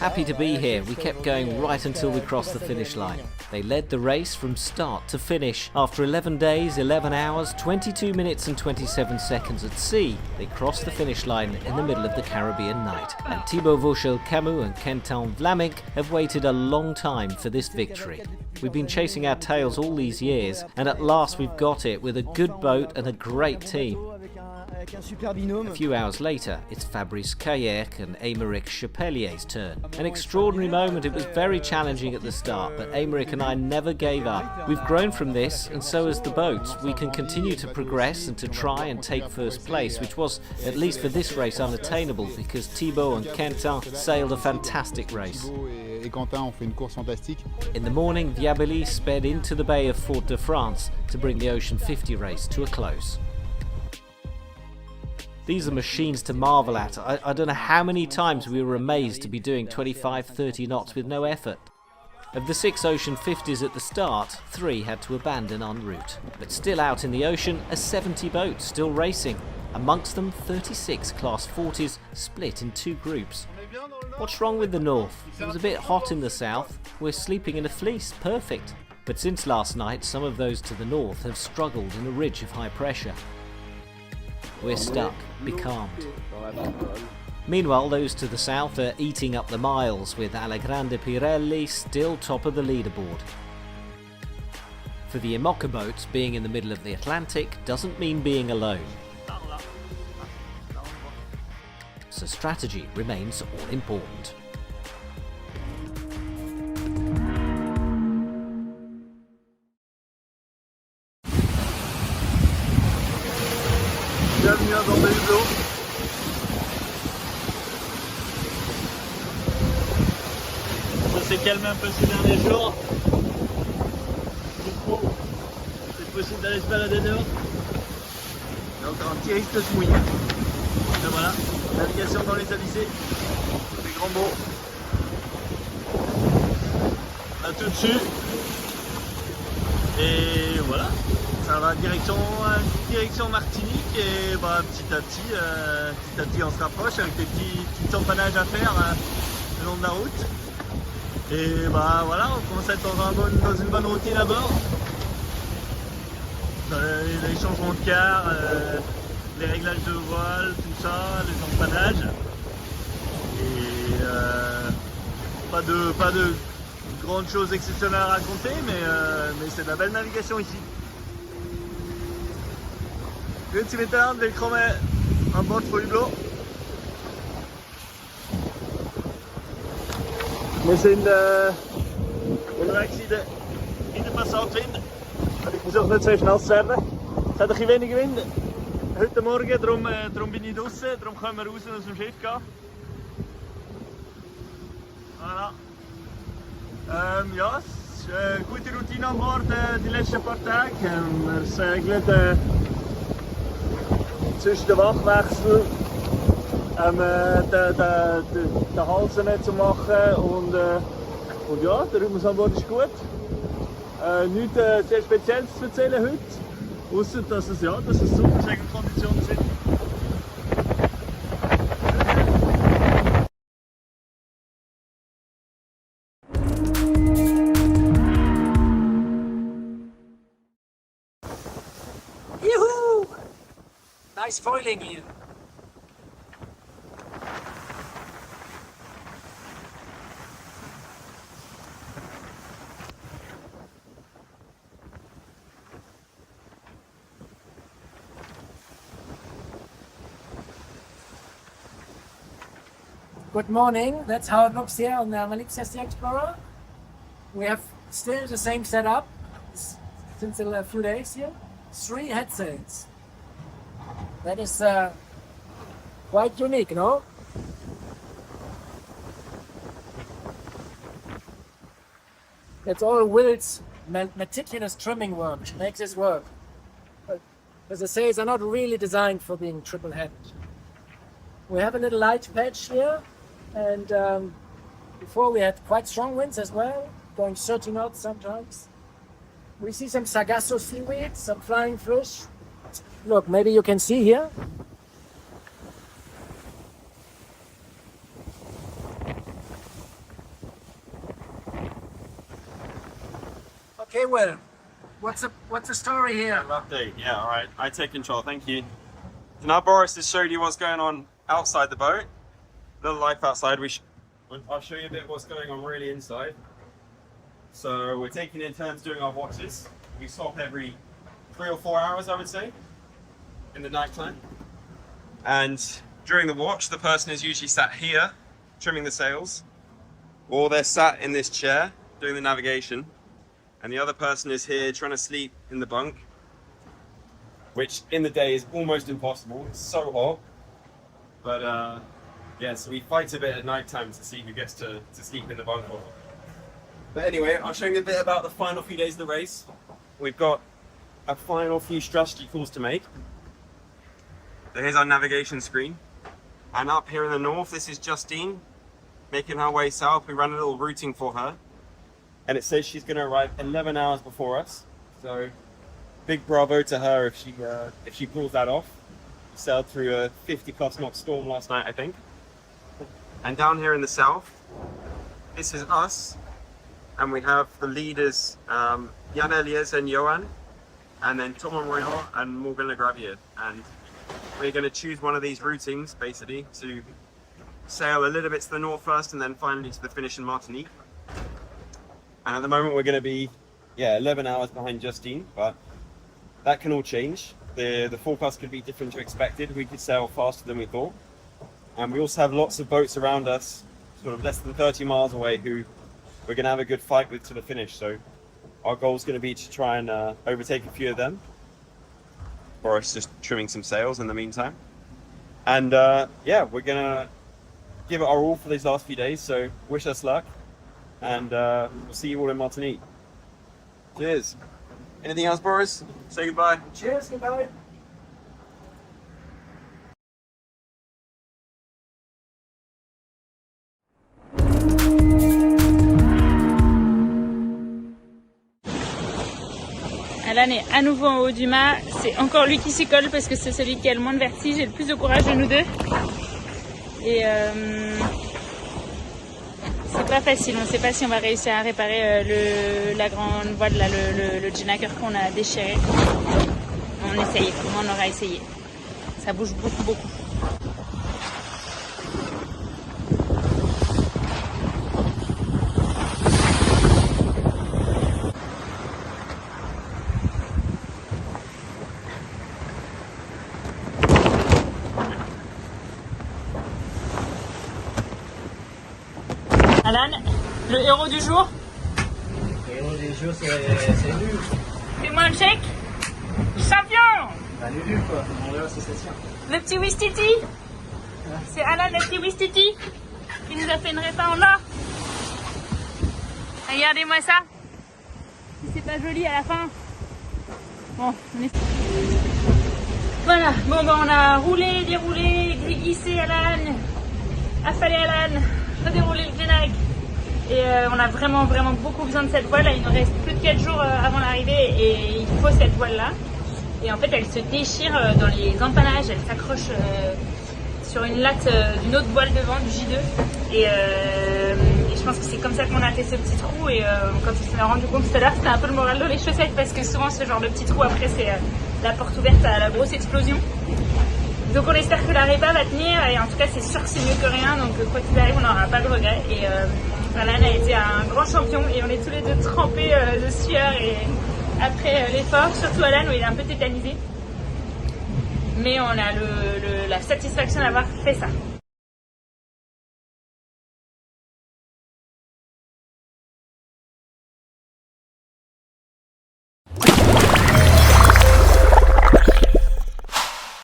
Happy to be here. We kept going right until we crossed the finish line. They led the race from start to finish. After 11 days, 11 hours, 22 minutes and 27 seconds at sea, they crossed the finish line in the middle of the Caribbean night. And Thibaut Vauchel-Camus and Quentin Vlaminck have waited a long time for this victory. We've been chasing our tails all these years, and at last we've got it with a good boat and a great team. A few hours later, it's Fabrice Kayak and Aymeric Chapelier's turn. An extraordinary moment. It was very challenging at the start, but Aymeric and I never gave up. We've grown from this, and so has the boat. We can continue to progress and to try and take first place, which was, at least for this race, unattainable because Thibaut and Quentin sailed a fantastic race. In the morning, Diabelli sped into the Bay of Fort-de-France to bring the Ocean 50 race to a close. These are machines to marvel at. I don't know how many times we were amazed to be doing 25-30 knots with no effort. Of the 6 Ocean 50s at the start, 3 had to abandon en route. But still out in the ocean are 70 boats still racing. Amongst them, 36 Class 40s split in 2 groups. What's wrong with the north? It was a bit hot in the south. We're sleeping in a fleece. Perfect. But since last night, some of those to the north have struggled in a ridge of high pressure. We're stuck. Be calmed. Meanwhile, those to the south are eating up the miles, with Allegrande Pirelli still top of the leaderboard. For the IMOCA boats, being in the middle of the Atlantic doesn't mean being alone. So strategy remains all important. Bienvenue à bord de Hublot. Ça s'est calmé un peu ces derniers jours. Du coup, c'est possible d'aller se balader dehors. Il y a encore un petit risque de se mouiller. Et voilà, navigation dans les alisés. C'est grand beau. Là tout dessus. Et voilà. Ça va direction Martinique et bah, petit à petit on se rapproche avec des petits empanages à faire le long de la route. Et bah voilà, on commence à être dans une bonne routine à bord. Dans les changements de quart, les réglages de voile, tout ça, les empanages. Et pas de grandes choses exceptionnelles à raconter, mais c'est de la belle navigation ici. Goed, ze meteen, willkommen aan boord voor Hublot. We zijn onderweg in de Passatwind. Ik muss auch nicht so schnell werden. Es hat ein bisschen weniger Wind heute Morgen, darum bin ich draußen, darum können wir raus aus dem Schiff gehen. Voilà. Ja, es ist eine gute Routine an Bord die letzten paar Tage. Wir segeln zwischen den Wachwechsel den Hals nicht zu machen und ja, der Rhythmus an Bord ist gut. Nichts sehr Spezielles zu erzählen heute, außer dass es super Segelkonditionen sind. Juhu! Nice foiling here. Good morning. That's how it looks here on the Malizia Sea Explorer. We have still the same setup since a few days here. 3 headsails. That is quite unique, no? It's all Will's meticulous trimming work which makes this work. But as the sails are not really designed for being triple-headed. We have a little light patch here, and before we had quite strong winds as well, going 30 knots sometimes. We see some sargasso seaweed, some flying fish. Look, maybe you can see here. Okay, well, what's the story here? Update. Yeah, all right. I take control. Thank you. So now Boris has showed you what's going on outside the boat. Little life outside. I'll show you a bit of what's going on really inside. So we're taking in turns doing our watches. We swap every 3 or 4 hours, I would say, in the night time. And during the watch, the person is usually sat here, trimming the sails, or they're sat in this chair doing the navigation, and the other person is here trying to sleep in the bunk, which in the day is almost impossible. It's so hot. But yeah, so we fight a bit at night time to see who gets to sleep in the bunk. But anyway, I'll show you a bit about the final few days of the race. We've got a final few strategy calls to make. So here's our navigation screen. And up here in the north, this is Justine making her way south. We ran a little routing for her. And it says she's going to arrive 11 hours before us. So big bravo to her if she pulls that off. We sailed through a 50+ knot storm last night, I think. And down here in the south, this is us. And we have the leaders, Jan Elias and Johan, and then Thomas Royal and Morgan Le Gravier. And we're going to choose one of these routings, basically, to sail a little bit to the north first and then finally to the finish in Martinique. And at the moment we're going to be, 11 hours behind Justine, but that can all change. The forecast could be different to expected. We could sail faster than we thought. And we also have lots of boats around us, sort of less than 30 miles away, who we're going to have a good fight with to the finish. So our goal is going to be to try and overtake a few of them. Boris just trimming some sails in the meantime. And we're going to give it our all for these last few days. So wish us luck. And we'll see you all in Martinique. Cheers. Anything else, Boris? Say goodbye. Cheers, goodbye. Alan est à nouveau en haut du mât, c'est encore lui qui s'y colle parce que c'est celui qui a le moins de vertige et le plus de courage de nous deux. Et c'est pas facile, on ne sait pas si on va réussir à réparer la grande voile, là, le Jenaker qu'on a déchiré. On essaye, on aura essayé. Ça bouge beaucoup. Alan, le héros du jour? Le héros du jour, c'est lui. Fais-moi un chèque. Champion! Bah, Lulu, quoi. Mon héros, c'est Station. Le petit Wistiti. C'est Alan, le petit Wistiti, qui nous a fait une répa en or. Regardez-moi ça. Si c'est pas joli à la fin. Bon, on est... Voilà, bon ben on a roulé, déroulé, glissé Alan, affalé Alan, redéroulé le Genac. Et on a vraiment beaucoup besoin de cette voile. Là, il nous reste plus de 4 jours avant l'arrivée et il faut cette voile là. Et en fait elle se déchire dans les empannages, elle s'accroche sur une latte d'une autre voile devant, du J2. Et je pense que c'est comme ça qu'on a fait ce petit trou. Et quand on s'en a rendu compte tout à l'heure, c'était un peu le moral dans les chaussettes parce que souvent ce genre de petit trou après c'est la porte ouverte à la grosse explosion. Donc on espère que la répa va tenir et en tout cas c'est sûr que c'est mieux que rien, donc quoi qu'il arrive on n'aura pas de regret. Et Alan a été un grand champion et on est tous les deux trempés de sueur et après l'effort, surtout Alan où il est un peu tétanisé. Mais on a la satisfaction d'avoir fait ça.